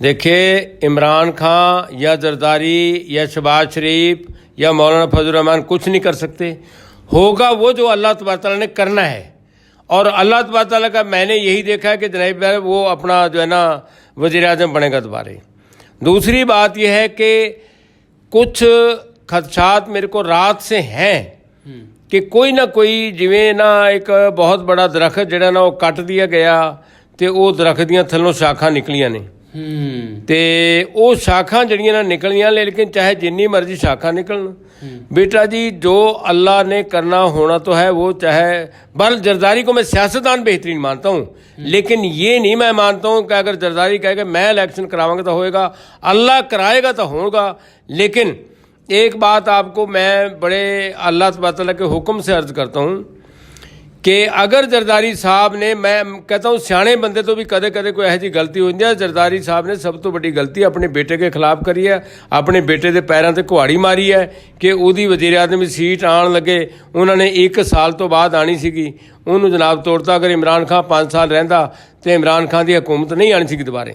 देखिए, इमरान खान या जरदारी या शहबाज शरीफ या मौलाना फजल रहमान कुछ नहीं कर सकते। होगा वो जो अल्लाह तबारक तआला ने करना है। और अल्लाह तबारक तआला का मैंने यही देखा है कि जनाब वो अपना जो है ना वज़ीर आज़म बनेगा दोबारा। दूसरी बात यह है कि कुछ खदशात मेरे को रात से हैं कि कोई ना कोई जिवें ना एक बहुत बड़ा दरख्त जिहड़ा ना वो कट दिया गया तो वो दरख्त दियां थल्लों शाखां निकलियां ने ते वो शाखां जड़ियां ना निकलियां, लेकिन चाहे जिन्नी मर्जी शाखां निकलन बेटा जी जो अल्लाह ने करना होना तो है वो चाहे। बल जरदारी को मैं सियासतदान बेहतरीन मानता हूँ, लेकिन ये नहीं मैं मानता हूँ कि अगर जरदारी कहेगा मैं इलेक्शन करावांगा तो होएगा, अल्लाह कराएगा तो होगा। लेकिन एक बात आपको मैं बड़े अल्लाह तबारक तआला के हुक्म से अर्ज़ करता हूँ कि अगर जरदारी साहब ने, मैं कहता हूँ सियाने बंदे तो भी कदे कदे कोई ऐसी गलती हो जाती है। जरदारी साहब ने सब तो बड़ी गलती अपने बेटे के खिलाफ करी है, अपने बेटे के पैरों से कुहाड़ी मारी है कि उहदी वज़ीर आज़म की सीट आन लगे उन्होंने 1 साल तो बाद आनी सीगी, उन्होंने जनाब तोड़ता। अगर इमरान खान 5 साल रहिंदा तो इमरान खान की हुकूमत नहीं आनी सी दोबारा।